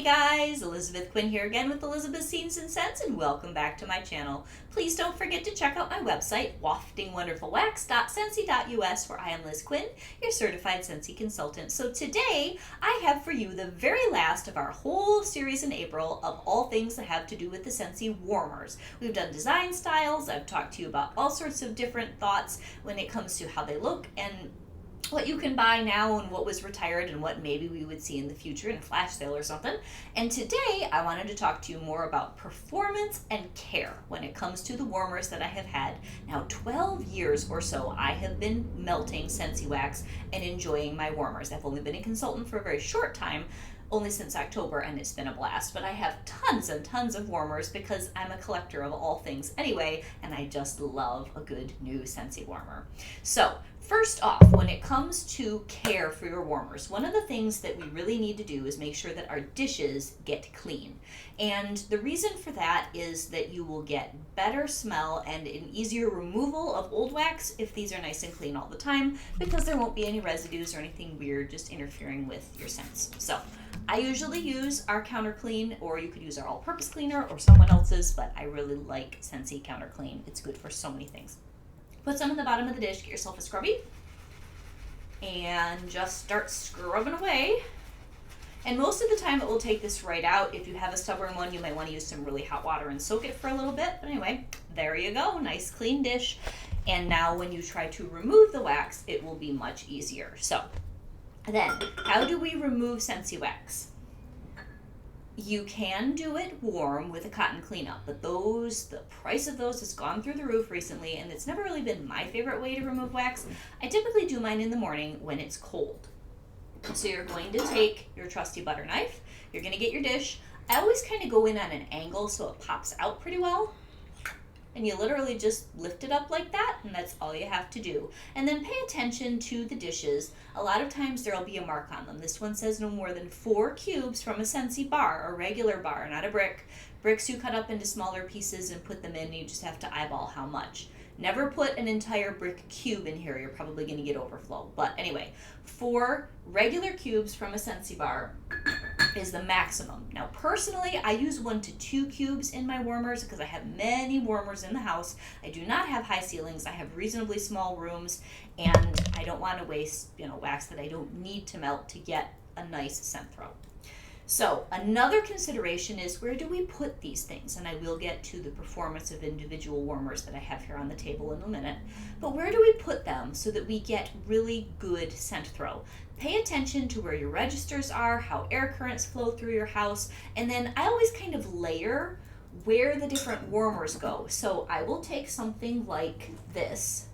Hey guys, Elizabeth Quinn here again with Elizabeth's Scenes and Scents, and welcome back to my channel. Please don't forget to check out my website, waftingwonderfulwax.scentsy.us, where I am Liz Quinn, your certified Scentsy consultant. So today, I have for you the very last of our whole series in April of all things that have to do with the Scentsy warmers. We've done design styles, I've talked to you about all sorts of different thoughts when it comes to how they look and what you can buy now and what was retired and what maybe we would see in the future in a flash sale or something. And today I wanted to talk to you more about performance and care when it comes to the warmers that I have had. Now 12 years or so I have been melting Scentsy wax and enjoying my warmers. I've only been a consultant for a very short time, only since October, and it's been a blast, but I have tons and tons of warmers because I'm a collector of all things anyway, and I just love a good new Scentsy warmer. So first off, when it comes to care for your warmers, one of the things that we really need to do is make sure that our dishes get clean. And the reason for that is that you will get better smell and an easier removal of old wax if these are nice and clean all the time, because there won't be any residues or anything weird just interfering with your scents. So I usually use our counter clean, or you could use our all-purpose cleaner or someone else's, but I really like Scentsy counter clean. It's good for so many things. Put some in the bottom of the dish, get yourself a scrubby, and just start scrubbing away. And most of the time it will take this right out. If you have a stubborn one, you might want to use some really hot water and soak it for a little bit. But anyway, there you go, nice clean dish. And now when you try to remove the wax, it will be much easier. So then, how do we remove Scentsy wax? You can do it warm with a cotton cleanup, but the price of those has gone through the roof recently, and it's never really been my favorite way to remove wax. I typically do mine in the morning when it's cold. So you're going to take your trusty butter knife, you're going to get your dish. I always kind of go in on an angle so it pops out pretty well. And you literally just lift it up like that, and that's all you have to do. And then pay attention to the dishes. A lot of times there'll be a mark on them. This one says no more than 4 cubes from a Scentsy bar, a regular bar, not a brick. Bricks you cut up into smaller pieces and put them in, and you just have to eyeball how much. Never put an entire brick cube in here, you're probably going to get overflow. But anyway, 4 regular cubes from a Scentsy bar is the maximum. Now personally, I use 1 to 2 cubes in my warmers because I have many warmers in the house. I do not have high ceilings, I have reasonably small rooms, and I don't want to waste wax that I don't need to melt to get a nice scent throw. So another consideration is, where do we put these things? And I will get to the performance of individual warmers that I have here on the table in a minute. But where do we put them so that we get really good scent throw? Pay attention to where your registers are, how air currents flow through your house, and then I always kind of layer where the different warmers go. So I will take something like this,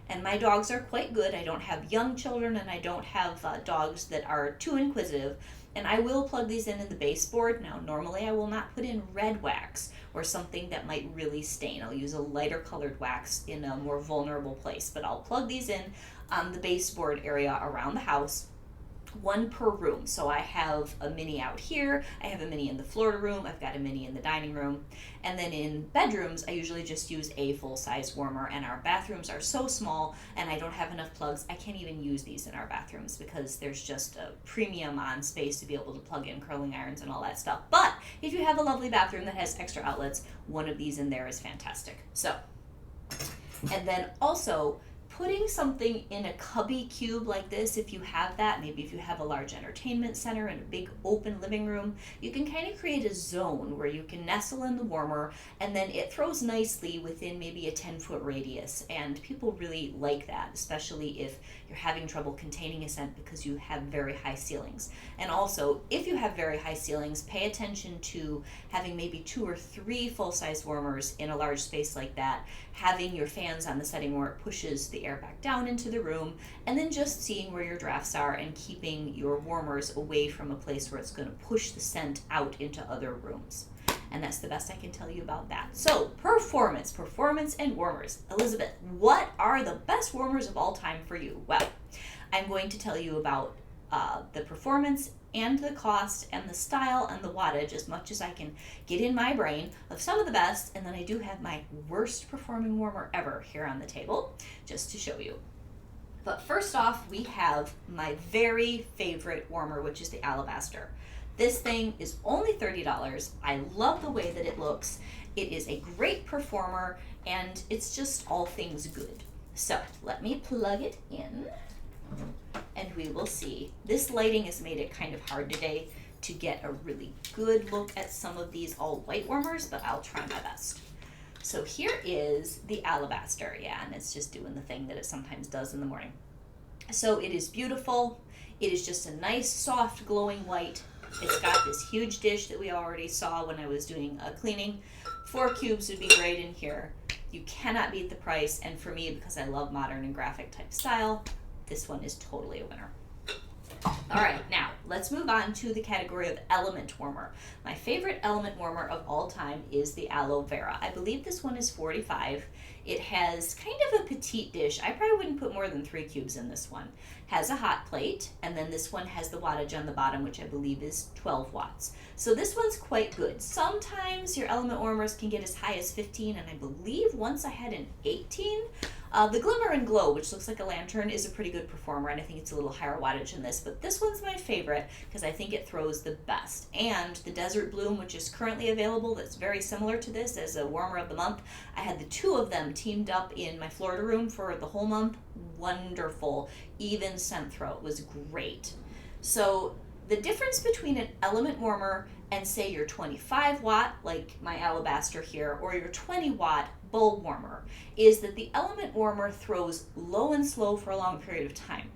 and my dogs are quite good. I don't have young children, and I don't have dogs that are too inquisitive. And I will plug these in the baseboard. Now, normally I will not put in red wax or something that might really stain. I'll use a lighter colored wax in a more vulnerable place, but I'll plug these in on the baseboard area around the house. 1 per room. So I have a mini out here, I have a mini in the Florida room, I've got a mini in the dining room, and then in bedrooms I usually just use a full-size warmer, and our bathrooms are so small and I don't have enough plugs. I can't even use these in our bathrooms because there's just a premium on space to be able to plug in curling irons and all that stuff. But if you have a lovely bathroom that has extra outlets, 1 of these in there is fantastic. So, and then also putting something in a cubby cube like this, if you have that, maybe if you have a large entertainment center and a big open living room, you can kind of create a zone where you can nestle in the warmer, and then it throws nicely within maybe a 10-foot radius, and people really like that, especially if you're having trouble containing a scent because you have very high ceilings. And also, if you have very high ceilings, pay attention to having maybe 2 or 3 full-size warmers in a large space like that, having your fans on the setting where it pushes the air back down into the room, and then just seeing where your drafts are and keeping your warmers away from a place where it's going to push the scent out into other rooms. And that's the best I can tell you about that. So, performance and warmers. Elizabeth, what are the best warmers of all time for you? Well, I'm going to tell you about the performance and the cost and the style and the wattage as much as I can get in my brain of some of the best, and then I do have my worst performing warmer ever here on the table just to show you. But first off, we have my very favorite warmer, which is the alabaster. This thing is only $30. I love the way that it looks. It is a great performer, and it's just all things good. So let me plug it in, and we will see. This lighting has made it kind of hard today to get a really good look at some of these all white warmers, but I'll try my best. So here is the alabaster, yeah, and it's just doing the thing that it sometimes does in the morning. So it is beautiful. It is just a nice, soft, glowing white. It's got this huge dish that we already saw when I was doing a cleaning. 4 cubes would be great in here. You cannot beat the price, and for me, because I love modern and graphic type style, this one is totally a winner. All right, now let's move on to the category of element warmer. My favorite element warmer of all time is the aloe vera. I believe this one is $45. It has kind of a petite dish. I probably wouldn't put more than 3 cubes in this one. Has a hot plate, and then this one has the wattage on the bottom, which I believe is 12 watts. So this one's quite good. Sometimes your element warmers can get as high as 15, and I believe once I had an 18. The Glimmer and Glow, which looks like a lantern, is a pretty good performer, and I think it's a little higher wattage than this, but this one's my favorite because I think it throws the best. And the Desert Bloom, which is currently available, that's very similar to this as a warmer of the month. I had the 2 of them teamed up in my Florida room for the whole month. Wonderful. Even scent throw. It was great. So the difference between an element warmer and say your 25 watt, like my alabaster here, or your 20 watt bulb warmer, is that the element warmer throws low and slow for a long period of time.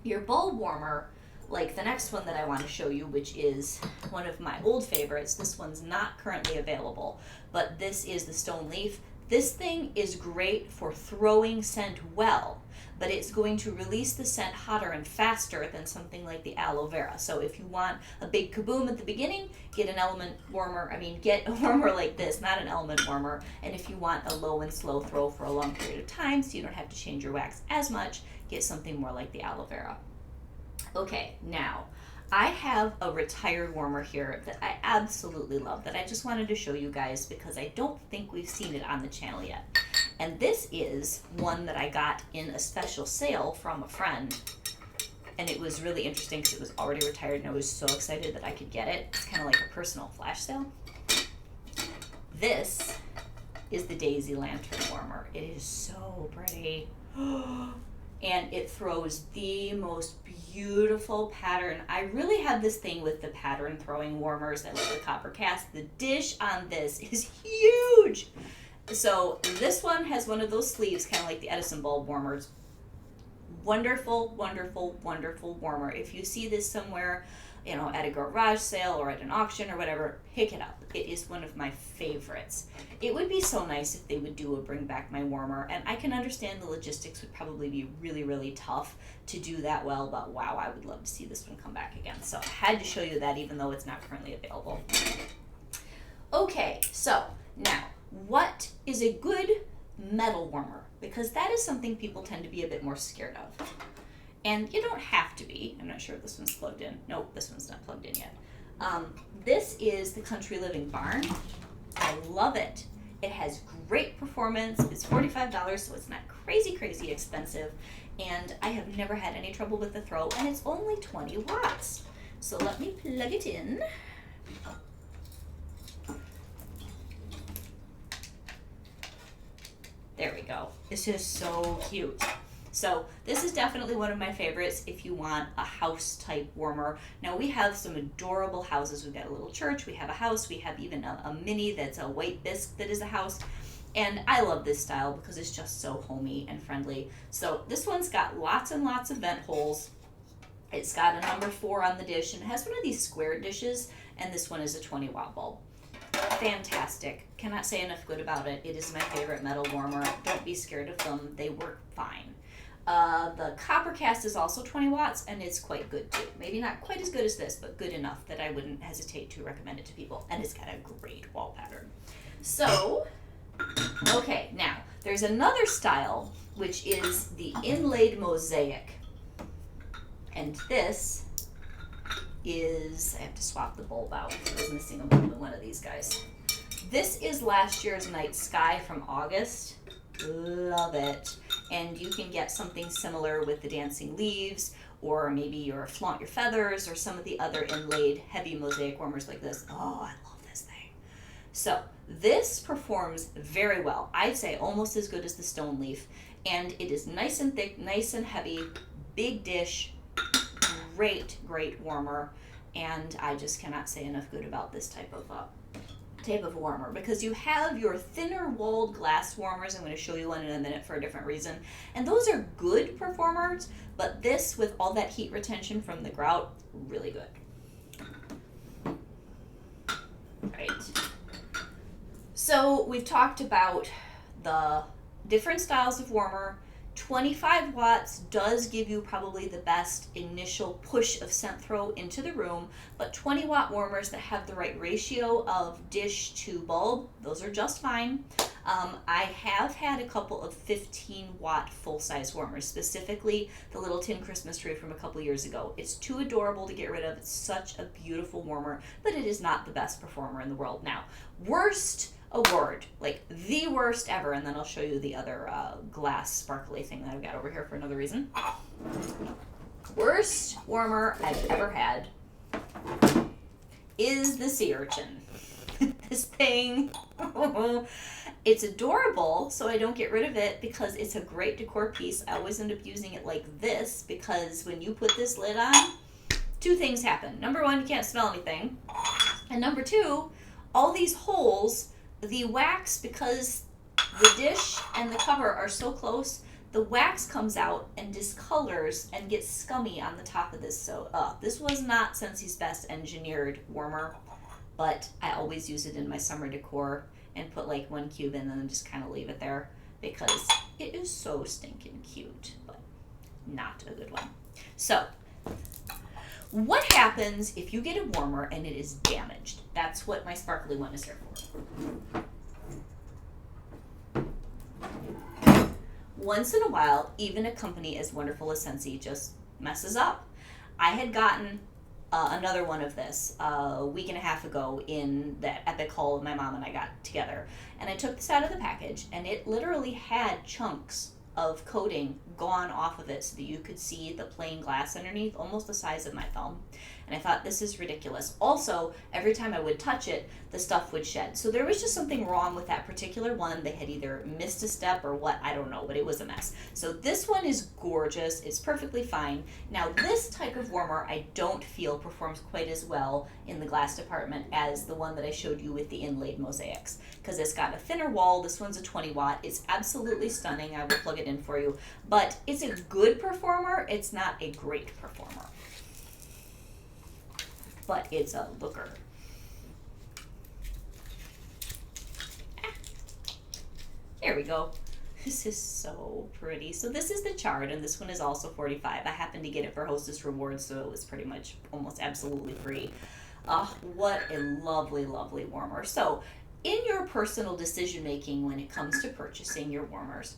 Your bulb warmer, like the next one that I want to show you, which is one of my old favorites, this one's not currently available, but this is the Stone Leaf. This thing is great for throwing scent well, but it's going to release the scent hotter and faster than something like the aloe vera. So if you want a big kaboom at the beginning, get an element warmer. Get a warmer like this, not an element warmer. And if you want a low and slow throw for a long period of time, so you don't have to change your wax as much, get something more like the aloe vera. Okay, now I have a retired warmer here that I absolutely love, that I just wanted to show you guys because I don't think we've seen it on the channel yet. And this is one that I got in a special sale from a friend. And it was really interesting because it was already retired and I was so excited that I could get it. It's kind of like a personal flash sale. This is the Daisy Lantern Warmer. It is so pretty. And it throws the most beautiful pattern. I really have this thing with the pattern throwing warmers. I love the copper cast. The dish on this is huge. So this one has one of those sleeves, kind of like the Edison bulb warmers. Wonderful, wonderful, wonderful warmer. If you see this somewhere, at a garage sale or at an auction or whatever, pick it up. It is one of my favorites. It would be so nice if they would do a bring back my warmer, and I can understand the logistics would probably be really, really tough to do that well, but wow, I would love to see this one come back again. So I had to show you that even though it's not currently available. Okay, so now, what is a good metal warmer? Because that is something people tend to be a bit more scared of. And you don't have to be. I'm not sure if this one's plugged in. Nope, this one's not plugged in yet. This is the Country Living Barn. I love it. It has great performance. It's $45, so it's not crazy, crazy expensive. And I have never had any trouble with the throw, and it's only 20 watts. So let me plug it in. There we go. This is so cute. So this is definitely one of my favorites if you want a house type warmer. Now we have some adorable houses. We've got a little church, we have a house, we have even a mini that's a white bisque that is a house. And I love this style because it's just so homey and friendly. So this one's got lots and lots of vent holes. It's got a number 4 on the dish and it has one of these square dishes, and this one is a 20 watt bulb. Fantastic. Cannot say enough good about it. It is my favorite metal warmer. Don't be scared of them. They work fine. The copper cast is also 20 watts and it's quite good too. Maybe not quite as good as this, but good enough that I wouldn't hesitate to recommend it to people. And it's got a great wall pattern. So, okay, now there's another style which is the inlaid mosaic. And this is, I have to swap the bulb out. I was missing a bulb in one of these guys. This is last year's Night Sky from August. Love it. And you can get something similar with the dancing leaves, or maybe your flaunt your feathers, or some of the other inlaid heavy mosaic warmers like this. Oh, I love this thing. So this performs very well. I'd say almost as good as the stone leaf. And it is nice and thick, nice and heavy, big dish, great warmer. And I just cannot say enough good about this type of warmer, because you have your thinner walled glass warmers. I'm going to show you one in a minute for a different reason, and those are good performers, but this, with all that heat retention from the grout, really good. Right. So we've talked about the different styles of warmer. 25 watts does give you probably the best initial push of scent throw into the room, but 20 watt warmers that have the right ratio of dish to bulb, those are just fine. I have had a couple of 15 watt full size warmers, specifically the little tin Christmas tree from a couple years ago. It's too adorable to get rid of. It's such a beautiful warmer, but it is not the best performer in the world. Now, worst award, like the worst ever, and then I'll show you the other glass sparkly thing that I've got over here for another reason. Worst warmer I've ever had is the sea urchin. This thing, it's adorable, so I don't get rid of it because it's a great decor piece. I always end up using it like this, because when you put this lid on, two things happen. Number one, you can't smell anything, and number two, all these holes, the wax, because the dish and the cover are so close, the wax comes out and discolors and gets scummy on the top of this. So this was not Scentsy's best engineered warmer, but I always use it in my summer decor and put like 1 cube in and then just kind of leave it there because it is so stinking cute, but not a good one. So what happens if you get a warmer and it is damaged? That's what my sparkly one is here for. Once in a while, even a company as wonderful as Scentsy just messes up. I had gotten another one of this a week and a half ago in that epic haul my mom and I got together. And I took this out of the package, and it literally had chunks of coating gone off of it so that you could see the plain glass underneath, almost the size of my thumb. And I thought, this is ridiculous. Also, every time I would touch it, the stuff would shed. So there was just something wrong with that particular one. They had either missed a step or what, I don't know, but it was a mess. So this one is gorgeous. It's perfectly fine. Now, this type of warmer I don't feel performs quite as well in the glass department as the one that I showed you with the inlaid mosaics, because it's got a thinner wall. This one's a 20 watt. It's absolutely stunning. I will plug it in for you. But it's a good performer. It's not a great performer, but it's a looker. There we go. This is so pretty. So this is the chart, and this one is also 45. I happened to get it for Hostess Rewards, so it was pretty much almost absolutely free. What a lovely, lovely warmer. So in your personal decision making when it comes to purchasing your warmers,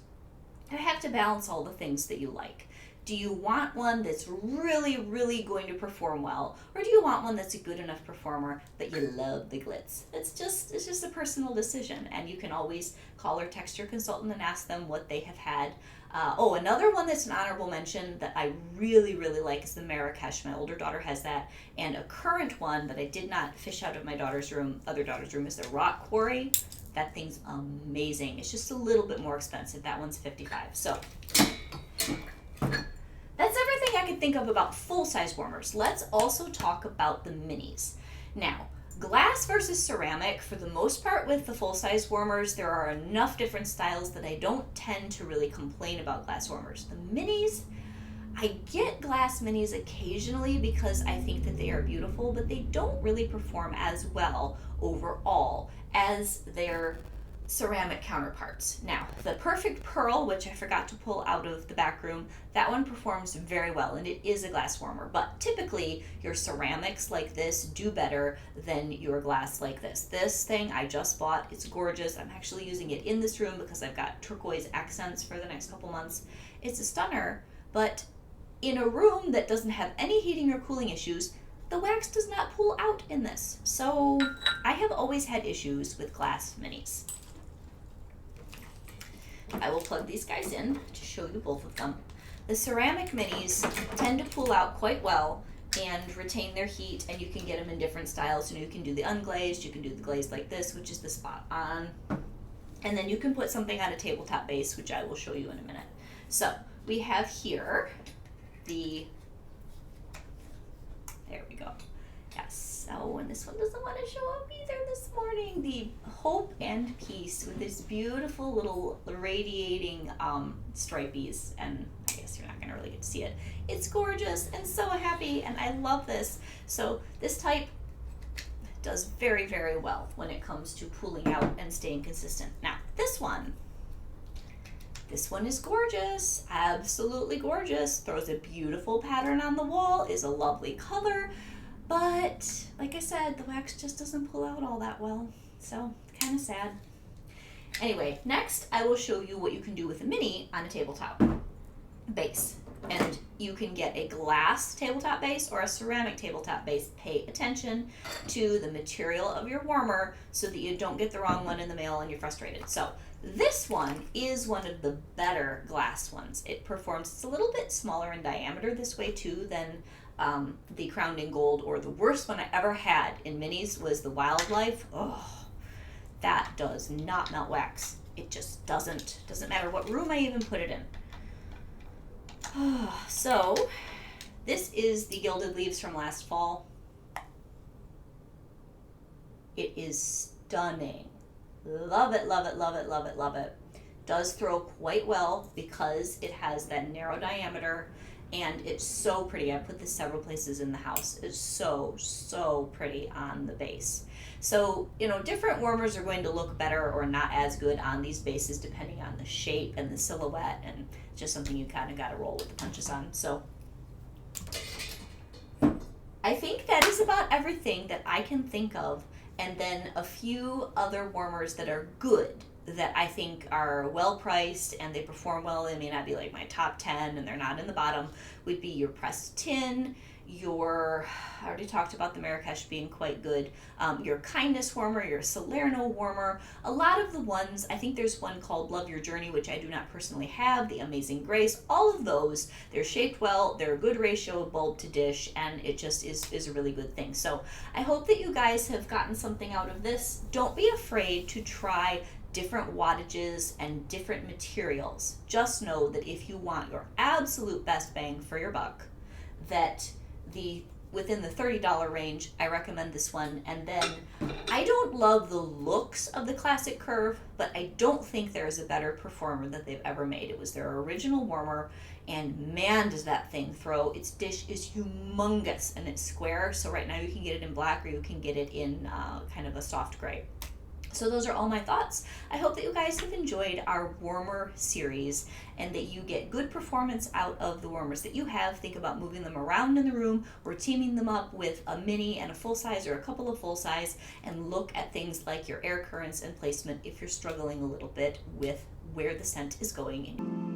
you have to balance all the things that you like. Do you want one that's really, really going to perform well? Or do you want one that's a good enough performer, but you love the glitz? It's just a personal decision, and you can always call or text your consultant and ask them what they have had. Another one that's an honorable mention that I really, really like is the Marrakesh. My older daughter has that. And a current one that I did not fish out of my other daughter's room is the Rock Quarry. That thing's amazing. It's just a little bit more expensive. That one's $55. So that's everything I can think of about full-size warmers. Let's also talk about the minis. Now, glass versus ceramic, for the most part with the full-size warmers, there are enough different styles that I don't tend to really complain about glass warmers. The minis, I get glass minis occasionally because I think that they are beautiful, but they don't really perform as well overall as their ceramic counterparts. Now, the Perfect Pearl, which I forgot to pull out of the back room, that one performs very well, and it is a glass warmer. But typically, your ceramics like this do better than your glass like this. This thing I just bought, it's gorgeous. I'm actually using it in this room because I've got turquoise accents for the next couple months. It's a stunner, but in a room that doesn't have any heating or cooling issues, the wax does not pull out in this. So I have always had issues with glass minis. I will plug these guys in to show you both of them. The ceramic minis tend to pull out quite well and retain their heat, and you can get them in different styles. You can do the unglazed, you can do the glazed like this, which is the spot on, and then you can put something on a tabletop base, which I will show you in a minute. So we have here there we go. Yes. Oh, and this one doesn't want to show up either this morning. The Hope and Peace with this beautiful little radiating stripies, and I guess you're not going to really get to see it. It's gorgeous and so happy, and I love this. So this type does very, very well when it comes to pooling out and staying consistent. Now, this one is gorgeous, absolutely gorgeous. Throws a beautiful pattern on the wall, is a lovely color, but like I said, the wax just doesn't pull out all that well, so kind of sad. Anyway, next I will show you what you can do with a mini on a tabletop base. And you can get a glass tabletop base or a ceramic tabletop base. Pay attention to the material of your warmer so that you don't get the wrong one in the mail and you're frustrated. So this one is one of the better glass ones. It performs, it's a little bit smaller in diameter this way too than the Crowned in Gold, or the worst one I ever had in minis was the Wildlife. Oh, that does not melt wax. It just doesn't matter what room I even put it in. So this is the Gilded Leaves from last fall. It is stunning. Love it, love it, love it, love it, love it. Does throw quite well because it has that narrow diameter, and it's so pretty. I put this several places in the house. It's so, so pretty on the base. So, different warmers are going to look better or not as good on these bases depending on the shape and the silhouette, and just something you kind of got to roll with the punches on. So I think that is about everything that I can think of, and then a few other warmers that are good, that I think are well priced and they perform well. They may not be like my top 10 and they're not in the bottom, would be your pressed tin, I already talked about the Marrakesh being quite good, your Kindness warmer, your Salerno warmer. A lot of the ones, I think there's one called Love Your Journey, which I do not personally have, the Amazing Grace. All of those, they're shaped well, they're a good ratio of bulb to dish, and it just is a really good thing. So I hope that you guys have gotten something out of this. Don't be afraid to try different wattages and different materials. Just know that if you want your absolute best bang for your buck, that within the $30 range, I recommend this one. And then I don't love the looks of the Classic Curve, but I don't think there is a better performer that they've ever made. It was their original warmer, and man, does that thing throw. Its dish is humongous, and it's square, so right now you can get it in black or you can get it in kind of a soft gray. So those are all my thoughts. I hope that you guys have enjoyed our warmer series and that you get good performance out of the warmers that you have. Think about moving them around in the room or teaming them up with a mini and a full size or a couple of full size, and look at things like your air currents and placement if you're struggling a little bit with where the scent is going in.